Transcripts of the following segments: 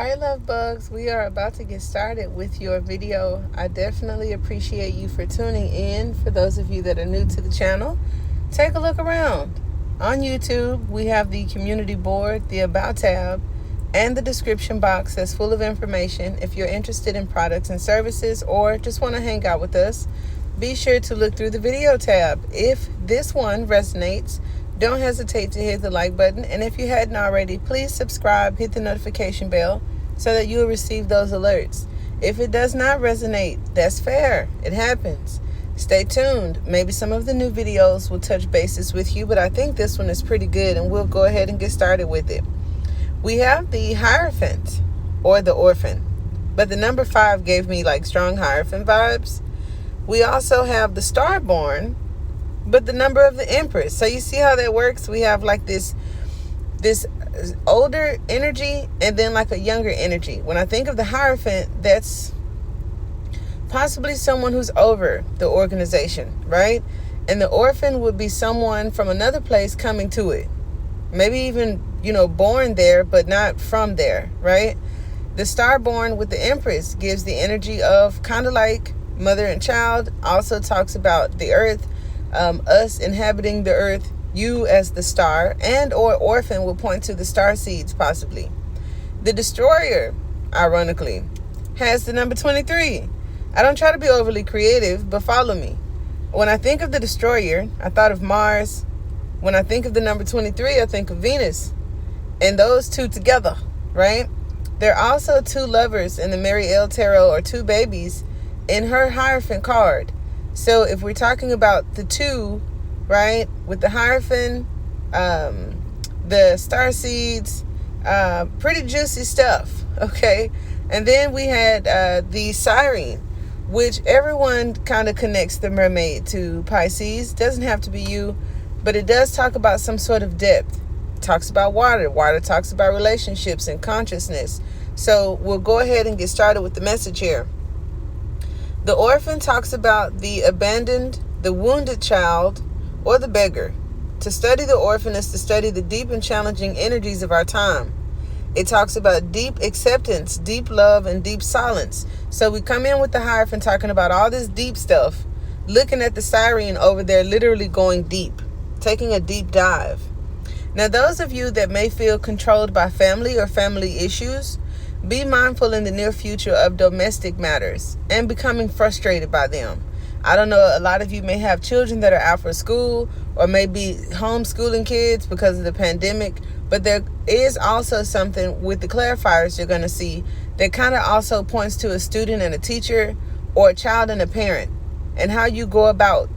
Alright, love bugs, we are about to get started with your video. I definitely appreciate you for tuning in. For those of you that are new to the channel, take a look around. On YouTube, we have the community board, the About tab, and the description box that's full of information. If you're interested in products and services or just want to hang out with us, be sure to look through the video tab. If this one resonates, don't hesitate to hit the like button, and if you hadn't already, please subscribe, hit the notification bell so that you'll receive those alerts. If it does not resonate, that's fair. It happens. Stay tuned. Maybe some of the new videos will touch bases with you, but I think this one is pretty good, and we'll go ahead and get started with it. We have the Hierophant, or the Orphan, but the number 5 gave me like strong Hierophant vibes. We also have the Starborn, but the number of the Empress. So you see how that works? We have like this older energy and then like a younger energy. When I think of the Hierophant, that's possibly someone who's over the organization, right? And the Orphan would be someone from another place coming to it. Maybe even, born there, but not from there, right? The Starborn with the Empress gives the energy of kind of like mother and child. Also talks about the earth, us inhabiting the earth, you as the star, and or orphan will point to the star seeds possibly. The Destroyer, ironically, has the number 23. I don't try to be overly creative, but follow me. When I think of the Destroyer, I thought of Mars. When I think of the number 23, I think of Venus. And those two together, right? There are also 2 lovers in the Mary L. Tarot, or 2 babies in her Hierophant card. So if we're talking about the 2, right, with the Hierophant, the star seeds, pretty juicy stuff, okay? And then we had the Siren, which everyone kind of connects the mermaid to Pisces. Doesn't have to be you, but it does talk about some sort of depth. It talks about water. Water talks about relationships and consciousness. So we'll go ahead and get started with the message here. The Orphan talks about the abandoned, the wounded child, or the beggar. To study the Orphan is to study the deep and challenging energies of our time. It talks about deep acceptance, deep love, and deep silence. So we come in with the Hierophant talking about all this deep stuff, looking at the Siren over there literally going deep, taking a deep dive. Now, those of you that may feel controlled by family or family issues, be mindful in the near future of domestic matters and becoming frustrated by them. I don't know, a lot of you may have children that are out for school or maybe homeschooling kids because of the pandemic, but there is also something with the clarifiers you're going to see that kind of also points to a student and a teacher, or a child and a parent, and how you go about,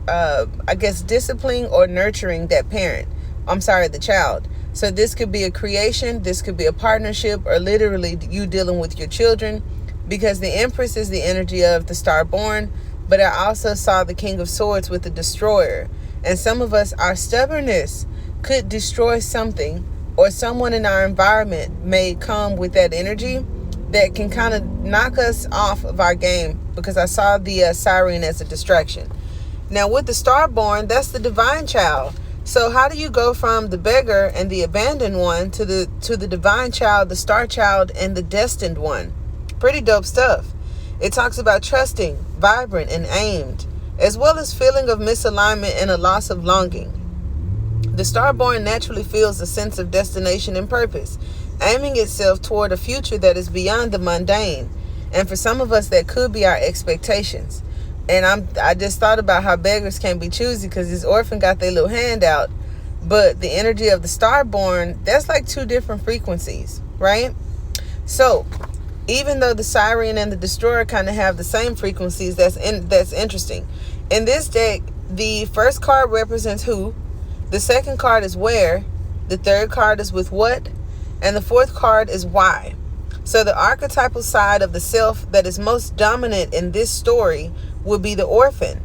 disciplining or nurturing that parent. The child. So this could be a creation, this could be a partnership, or literally you dealing with your children, because the Empress is the energy of the Starborn, but I also saw the King of Swords with the Destroyer. And some of us, our stubbornness could destroy something, or someone in our environment may come with that energy that can kind of knock us off of our game, because I saw the Siren as a distraction. Now with the Starborn, that's the divine child. So how do you go from the beggar and the abandoned one to the divine child, the star child, and the destined one? Pretty dope stuff. It talks about trusting, vibrant, and aimed, as well as feeling of misalignment and a loss of longing. The Starborn naturally feels a sense of destination and purpose, aiming itself toward a future that is beyond the mundane. And for some of us, that could be our expectations. And I just thought about how beggars can be choosy, because this Orphan got their little hand out. But the energy of the Starborn, that's like 2 different frequencies, right? So even though the Siren and the Destroyer kind of have the same frequencies, that's interesting. In this deck, the first card represents who, the second card is where, the third card is with what, and the fourth card is why. So the archetypal side of the self that is most dominant in this story would be the Orphan.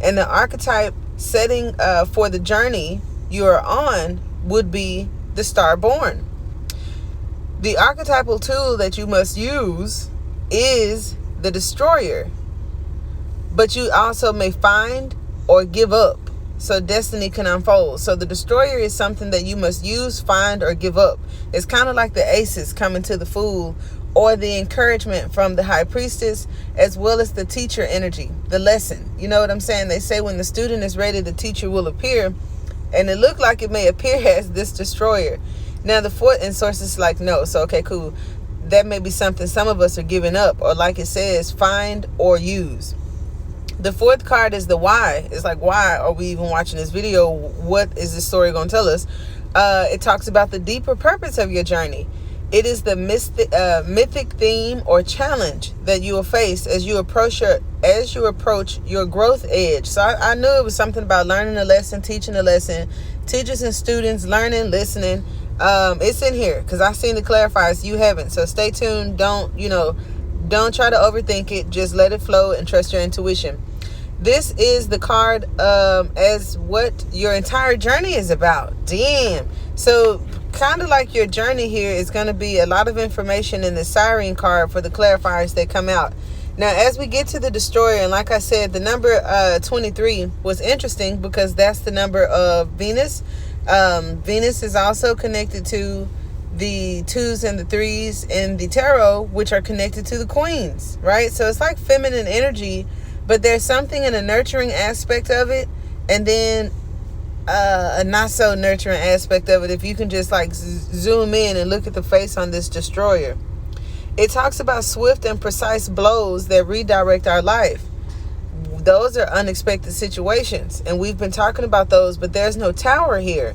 And the archetype setting for the journey you are on would be the Starborn. The archetypal tool that you must use is the Destroyer. But you also may find or give up, so destiny can unfold. So the Destroyer is something that you must use, find, or give up. It's kind of like the aces coming to the Fool, or the encouragement from the high priestess, as well as the teacher energy, the lesson. You know what I'm saying? They say when the student is ready, the teacher will appear. And it looked like it may appear as this destroyer. Now, the fourth, and source is like, no. So, okay, cool. That may be something some of us are giving up, or like it says, find or use. The fourth card is the why. It's like, why are we even watching this video? What is this story going to tell us? It talks about the deeper purpose of your journey. It is the mythic theme or challenge that you will face as you approach your growth edge. So I knew it was something about learning a lesson, teaching a lesson, teachers and students learning, listening. It's in here because I've seen the clarifiers. You haven't. So stay tuned. Don't try to overthink it. Just let it flow and trust your intuition. This is the card as what your entire journey is about. Damn. So kind of like your journey here is going to be a lot of information in the Siren card for the clarifiers that come out. Now, as we get to the destroyer, and like I said, the number 23 was interesting because that's the number of Venus. Venus is also connected to the 2s and the 3s in the tarot, which are connected to the queens, right? So it's like feminine energy, but there's something in a nurturing aspect of it, and then a not so nurturing aspect of it if you can just like zoom in and look at the face on this destroyer. It talks about swift and precise blows that redirect our life. Those are unexpected situations, and we've been talking about those, but there's no tower here.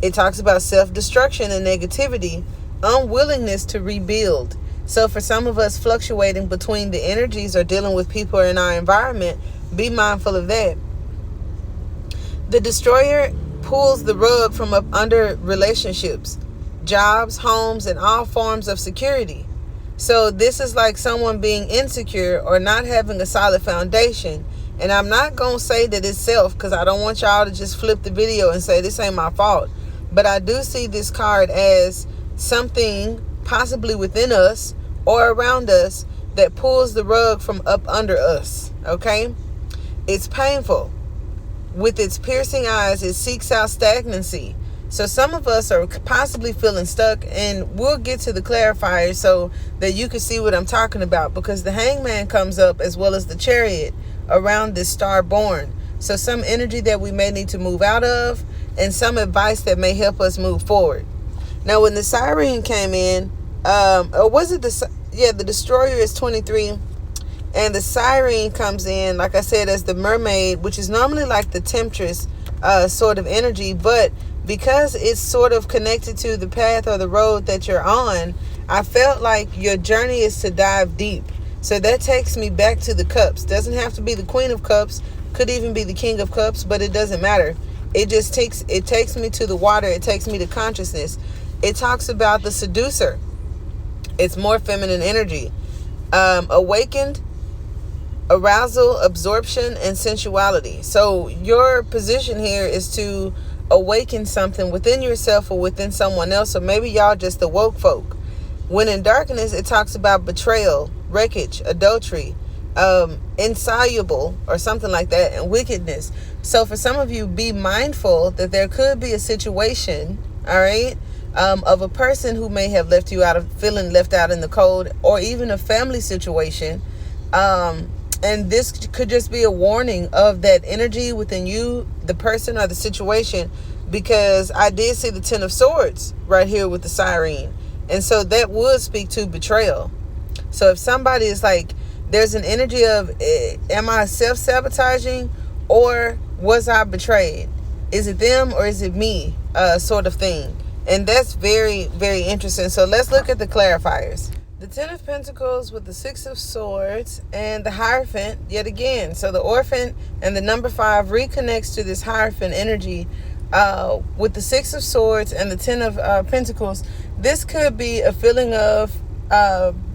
It talks about self-destruction and negativity, unwillingness to rebuild. So for some of us fluctuating between the energies or dealing with people in our environment, be mindful of that. The destroyer pulls the rug from up under relationships, jobs, homes, and all forms of security. So this is like someone being insecure or not having a solid foundation. And I'm not going to say that it's self, because I don't want y'all to just flip the video and say this ain't my fault. But I do see this card as something possibly within us or around us that pulls the rug from up under us. Okay? It's painful. With its piercing eyes, it seeks out stagnancy. So some of us are possibly feeling stuck, and we'll get to the clarifier so that you can see what I'm talking about, because the hangman comes up as well as the chariot around this star born. So some energy that we may need to move out of, and some advice that may help us move forward. Now, when the siren came in, or was it the destroyer is 23, and the siren comes in, like I said, as the mermaid, which is normally like the temptress sort of energy, but because it's sort of connected to the path or the road that you're on, I felt like your journey is to dive deep. So that takes me back to the cups. Doesn't have to be the Queen of Cups, could even be the King of Cups, but it doesn't matter. It takes me to the water. It takes me to consciousness. It talks about the seducer. It's more feminine energy. Awakened, arousal, absorption, and sensuality. So your position here is to awaken something within yourself or within someone else, or maybe y'all just the woke folk. When in darkness, it talks about betrayal, wreckage, adultery, insoluble, or something like that, and wickedness. So for some of you, be mindful that there could be a situation, all right, of a person who may have left you feeling left out in the cold, or even a family situation. And this could just be a warning of that energy within you, the person or the situation, because I did see the 10 of Swords right here with the siren. And so that would speak to betrayal. So if somebody is like, there's an energy of, am I self-sabotaging, or was I betrayed? Is it them or is it me? Sort of thing. And that's very, very interesting. So let's look at the clarifiers. The 10 of Pentacles with the 6 of Swords and the Hierophant yet again. So the Orphan and the number 5 reconnects to this Hierophant energy with the 6 of Swords and the 10 of Pentacles. This could be a feeling of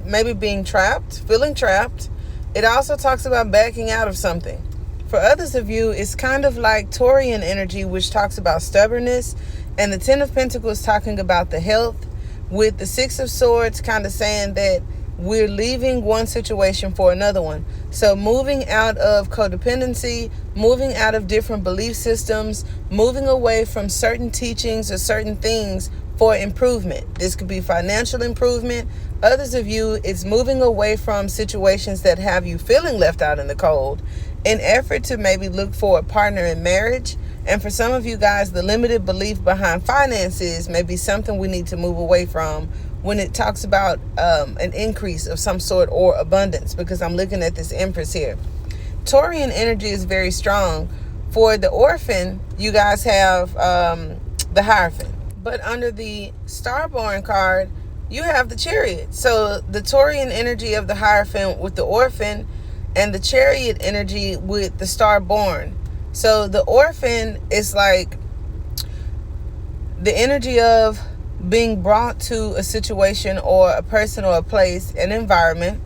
maybe being trapped, feeling trapped. It also talks about backing out of something. For others of you, it's kind of like Taurian energy, which talks about stubbornness. And the 10 of Pentacles talking about the health, with the 6 of Swords kind of saying that we're leaving one situation for another one. So moving out of codependency, moving out of different belief systems, moving away from certain teachings or certain things for improvement. This could be financial improvement. Others of you, it's moving away from situations that have you feeling left out in the cold in effort to maybe look for a partner in marriage. And for some of you guys, the limited belief behind finances may be something we need to move away from when it talks about an increase of some sort or abundance, because I'm looking at this Empress here. Taurian energy is very strong. For the Orphan, you guys have the Hierophant. But under the Starborn card, you have the Chariot. So the Taurian energy of the Hierophant with the Orphan, and the Chariot energy with the Starborn. So the Orphan is like the energy of being brought to a situation or a person or a place, an environment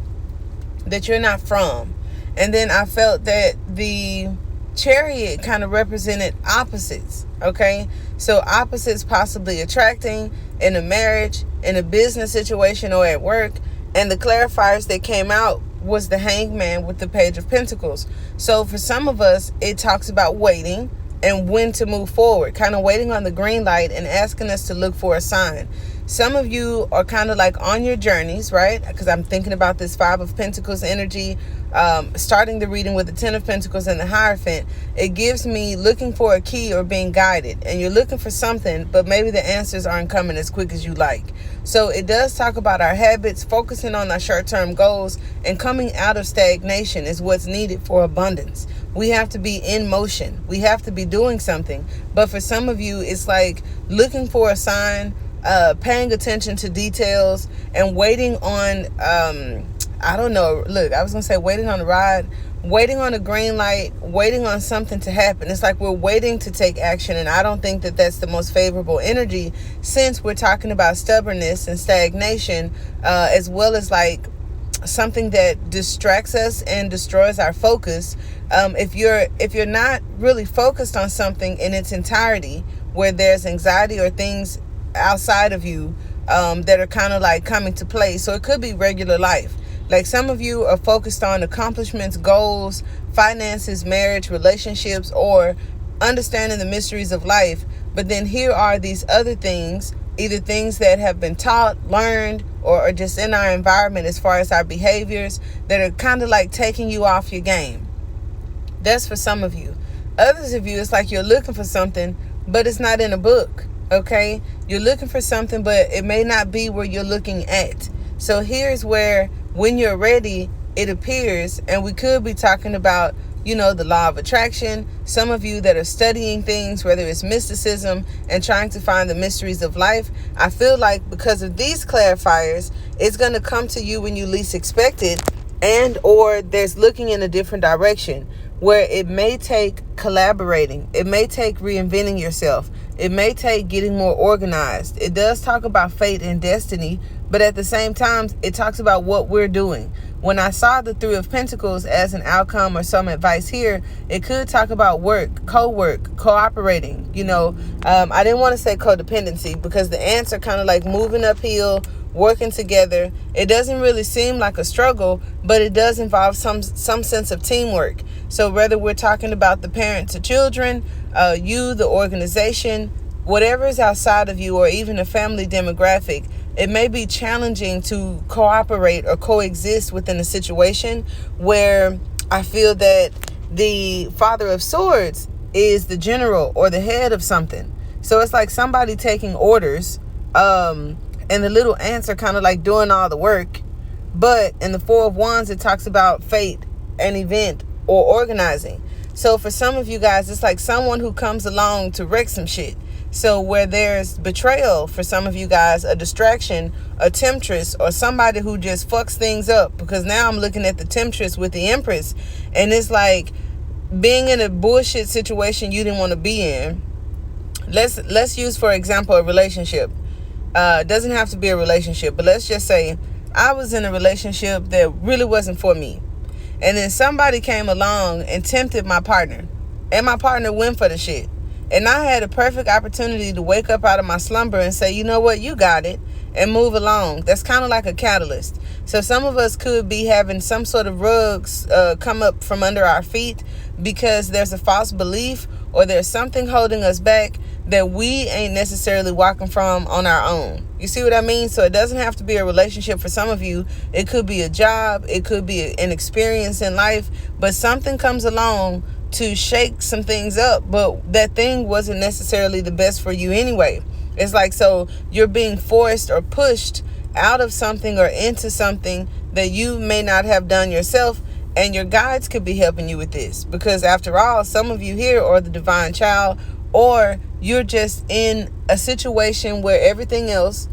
that you're not from. And then I felt that the Chariot kind of represented opposites, okay? So opposites possibly attracting in a marriage, in a business situation, or at work. And the clarifiers that came out was the Hangman with the Page of Pentacles. So for some of us, it talks about waiting and when to move forward, kind of waiting on the green light and asking us to look for a sign. Some of you are kind of like on your journeys, right? Because I'm thinking about this Five of Pentacles energy, starting the reading with the Ten of Pentacles and the Hierophant. It gives me looking for a key or being guided. And you're looking for something, but maybe the answers aren't coming as quick as you like. So it does talk about our habits, focusing on our short-term goals, and coming out of stagnation is what's needed for abundance. We have to be in motion. We have to be doing something. But for some of you, it's like looking for a sign, paying attention to details, and waiting on, I don't know, look, I was going to say waiting on the ride, waiting on a green light, waiting on something to happen. It's like we're waiting to take action, and I don't think that that's the most favorable energy, since we're talking about stubbornness and stagnation, as well as like something that distracts us and destroys our focus. If you're not really focused on something in its entirety, where there's anxiety or things outside of you that are kind of like coming to play. So it could be regular life. Like some of you are focused on accomplishments, goals, finances, marriage, relationships, or understanding the mysteries of life. But then here are these other things, either things that have been taught, learned, or are just in our environment as far as our behaviors, that are kind of like taking you off your game. That's for some of you. Others of you, it's like you're looking for something, but it's not in a book, okay? You're looking for something, but it may not be where you're looking at. So here's where, when you're ready, it appears. And we could be talking about, you know, the law of attraction. Some of you that are studying things, whether it's mysticism and trying to find the mysteries of life, I feel like because of these clarifiers, it's going to come to you when you least expect it, and or there's looking in a different direction, where it may take collaborating. It may take reinventing yourself. It may take getting more organized. It does talk about fate and destiny, but at the same time, it talks about what we're doing. When I saw the Three of Pentacles as an outcome or some advice here, it could talk about work, co-work, cooperating. You know, I didn't want to say codependency, because the ants are kind of like moving uphill, working together. It doesn't really seem like a struggle, but it does involve some sense of teamwork. So whether we're talking about the parent to children, you, the organization, whatever is outside of you, or even a family demographic, it may be challenging to cooperate or coexist within a situation where I feel that the Father of Swords is the general or the head of something. So it's like somebody taking orders, and the little ants are kind of like doing all the work. But in the Four of Wands, it talks about fate, an event, or organizing. So for some of you guys, it's like someone who comes along to wreck some shit. So where there's betrayal, for some of you guys, a distraction, a temptress, or somebody who just fucks things up. Because now I'm looking at the temptress with the Empress, and it's like being in a bullshit situation you didn't want to be in. Let's use, for example, a relationship. Doesn't have to be a relationship, but let's just say I was in a relationship that really wasn't for me. And then somebody came along and tempted my partner, and my partner went for the shit. And I had a perfect opportunity to wake up out of my slumber and say, you know what, you got it, and move along. That's kind of like a catalyst. So some of us could be having some sort of rugs come up from under our feet because there's a false belief or there's something holding us back that we ain't necessarily walking from on our own. You see what I mean? So it doesn't have to be a relationship for some of you. It could be a job. It could be an experience in life. But something comes along to shake some things up. But that thing wasn't necessarily the best for you anyway. It's like, so you're being forced or pushed out of something or into something that you may not have done yourself. And your guides could be helping you with this. Because after all, some of you here are the divine child, or you're just in a situation where everything else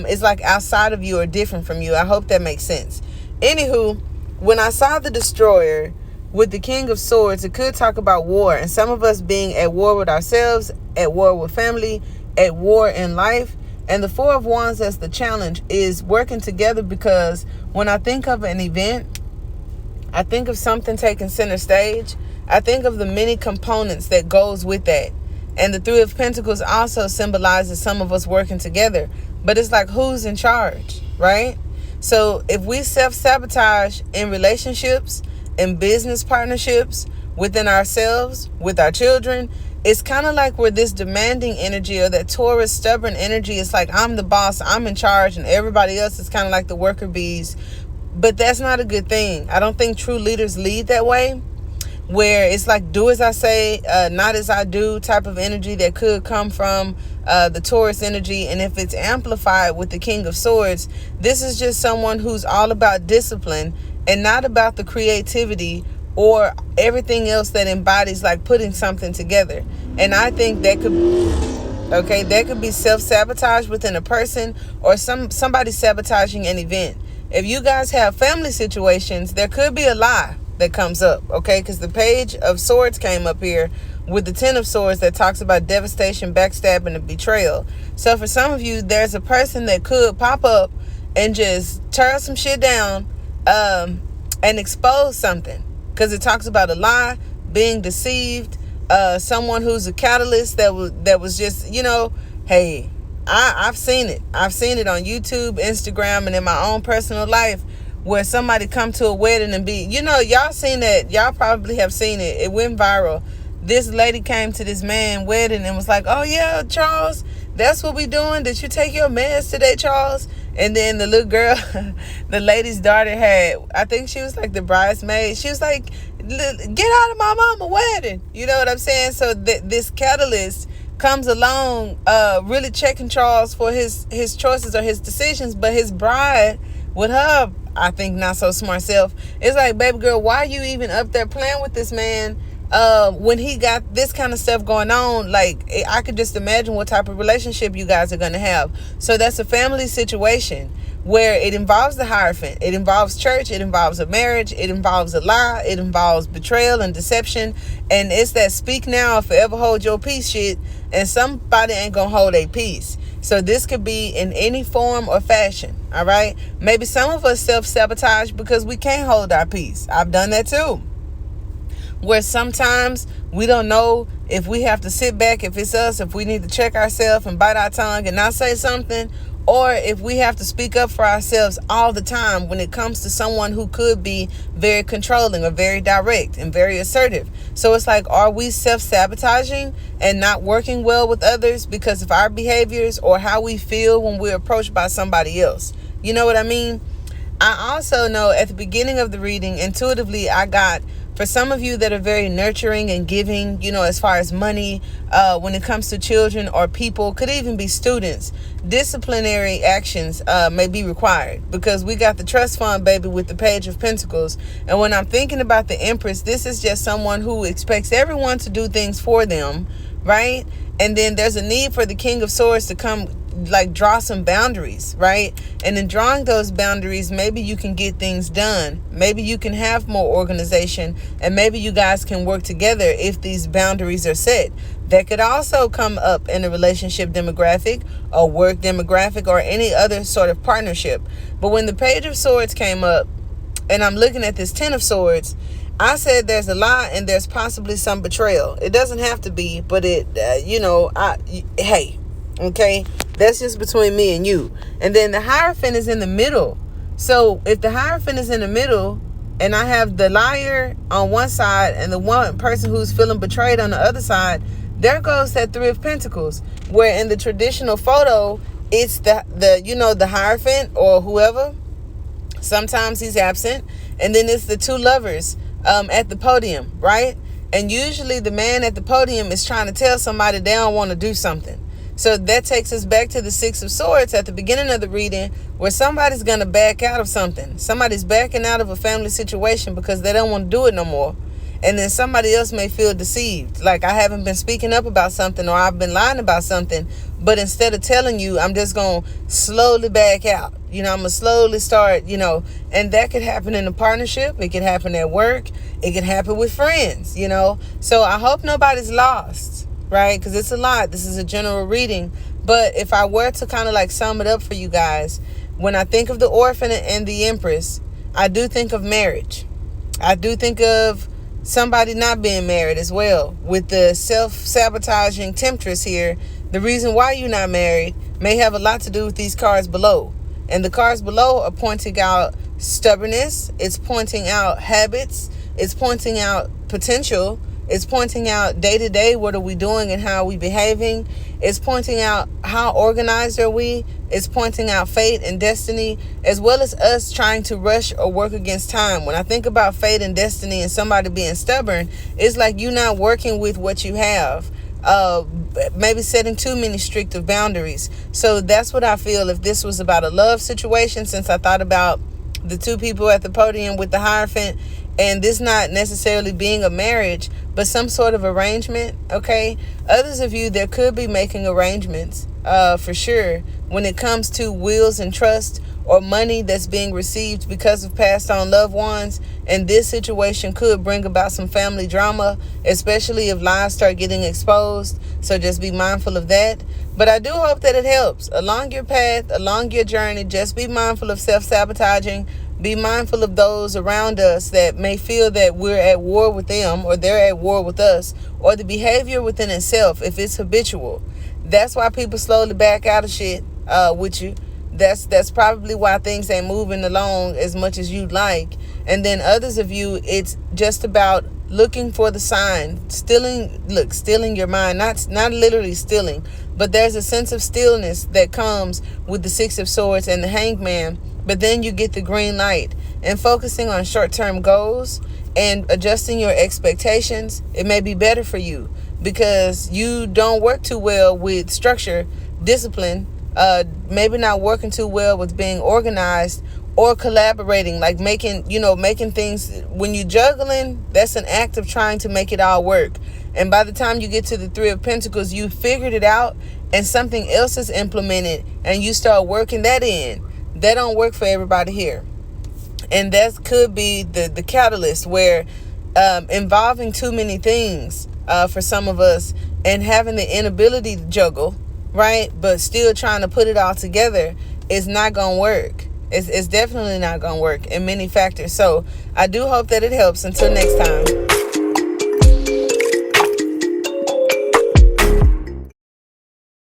is like outside of you or different from you. I hope that makes sense. Anywho, when I saw the destroyer with the King of Swords, it could talk about war, and some of us being at war with ourselves, at war with family, at war in life. And the Four of Wands as the challenge is working together, because when I think of an event, I think of something taking center stage. I think of the many components that goes with that. And the Three of Pentacles also symbolizes some of us working together. But it's like, who's in charge, right? So if we self-sabotage in relationships, in business partnerships, within ourselves, with our children, it's kind of like we're this demanding energy, or that Taurus stubborn energy. It's like, I'm the boss, I'm in charge, and everybody else is kind of like the worker bees. But that's not a good thing. I don't think true leaders lead that way, where it's like, do as I say, not as I do type of energy that could come from the Taurus energy. And if it's amplified with the King of Swords, this is just someone who's all about discipline and not about the creativity or everything else that embodies like putting something together. And I think that could be self-sabotage within a person, or somebody sabotaging an event. If you guys have family situations, there could be a lie that comes up, okay? Because the Page of Swords came up here with the Ten of Swords that talks about devastation, backstabbing, and betrayal. So for some of you, there's a person that could pop up and just tear some shit down and expose something. Because it talks about a lie, being deceived, someone who's a catalyst that was just, hey, I've seen it. I've seen it on YouTube, Instagram, and in my own personal life, where somebody come to a wedding and be, y'all seen that. Y'all probably have seen it. It went viral. This lady came to this man's wedding and was like, oh yeah, Charles, that's what we doing. Did you take your meds today, Charles? And then the little girl, the lady's daughter had, I think she was like the bridesmaid. She was like, get out of my mama wedding. You know what I'm saying? So this catalyst comes along, really checking Charles for his choices or his decisions. But his bride, with her, I think, not so smart self, it's like, baby girl, why are you even up there playing with this man when he got this kind of stuff going on? Like, I could just imagine what type of relationship you guys are going to have. So that's a family situation where it involves the Hierophant. It involves church. It involves a marriage. It involves a lie. It involves betrayal and deception. And it's that speak now or forever hold your peace shit. And somebody ain't going to hold a peace. So this could be in any form or fashion. All right. Maybe some of us self-sabotage because we can't hold our peace. I've done that too. Where sometimes we don't know if we have to sit back, if it's us, if we need to check ourselves and bite our tongue and not say something, or if we have to speak up for ourselves all the time when it comes to someone who could be very controlling or very direct and very assertive. So it's like, are we self-sabotaging and not working well with others because of our behaviors or how we feel when we're approached by somebody else? You know what I mean? I also know at the beginning of the reading, intuitively, I got, for some of you that are very nurturing and giving, as far as money, when it comes to children or people, could even be students, disciplinary actions may be required, because we got the trust fund, baby, with the Page of Pentacles. And when I'm thinking about the Empress, this is just someone who expects everyone to do things for them, right? And then there's a need for the King of Swords to come, like, draw some boundaries, right? And in drawing those boundaries, maybe you can get things done. Maybe you can have more organization, and maybe you guys can work together if these boundaries are set. That could also come up in a relationship demographic, a work demographic, or any other sort of partnership. But when the Page of Swords came up, and I'm looking at this Ten of Swords, I said there's a lie and there's possibly some betrayal. It doesn't have to be, but it, hey, okay, that's just between me and you. And then the Hierophant is in the middle. So if the Hierophant is in the middle and I have the liar on one side and the one person who's feeling betrayed on the other side, there goes that Three of Pentacles, where in the traditional photo, it's the Hierophant or whoever. Sometimes he's absent. And then it's the two lovers at the podium, right? And usually the man at the podium is trying to tell somebody they don't want to do something. So that takes us back to the Six of Swords at the beginning of the reading, where somebody's going to back out of something. Somebody's backing out of a family situation because they don't want to do it no more. And then somebody else may feel deceived. Like, I haven't been speaking up about something, or I've been lying about something. But instead of telling you, I'm just going to slowly back out. I'm going to slowly start, and that could happen in a partnership. It could happen at work. It could happen with friends, So I hope nobody's lost, right? Because it's a lot. This is a general reading. But if I were to kind of like sum it up for you guys, when I think of the Orphan and the Empress, I do think of marriage. I do think of somebody not being married as well. With the self-sabotaging Temptress here, the reason why you're not married may have a lot to do with these cards below. And the cards below are pointing out stubbornness. It's pointing out habits. It's pointing out potential. It's pointing out day to day, what are we doing and how are we behaving. It's pointing out how organized are we. It's pointing out fate and destiny, as well as us trying to rush or work against time. When I think about fate and destiny and somebody being stubborn, it's like you not working with what you have. Maybe setting too many strict of boundaries. So that's what I feel if this was about a love situation, since I thought about the two people at the podium with the Hierophant, and this not necessarily being a marriage, but some sort of arrangement, okay? Others of you, there could be making arrangements, for sure, when it comes to wills and trust or money that's being received because of passed on loved ones. And this situation could bring about some family drama, especially if lies start getting exposed. So just be mindful of that. But I do hope that it helps. Along your path, along your journey, just be mindful of self-sabotaging. Be mindful of those around us that may feel that we're at war with them, or they're at war with us, or the behavior within itself, if it's habitual. That's why people slowly back out of shit with you. That's probably why things ain't moving along as much as you'd like. And then others of you, it's just about looking for the sign, stealing your mind, not literally stealing, but there's a sense of stillness that comes with the Six of Swords and the Hangman. But then you get the green light, and focusing on short-term goals and adjusting your expectations, it may be better for you because you don't work too well with structure, discipline, maybe not working too well with being organized or collaborating, like making things. When you're juggling, that's an act of trying to make it all work. And by the time you get to the Three of Pentacles, you figured it out and something else is implemented and you start working that in. That don't work for everybody here. And that could be the catalyst where involving too many things for some of us, and having the inability to juggle, right? But still trying to put it all together is not going to work. It's definitely not going to work in many factors. So I do hope that it helps. Until next time.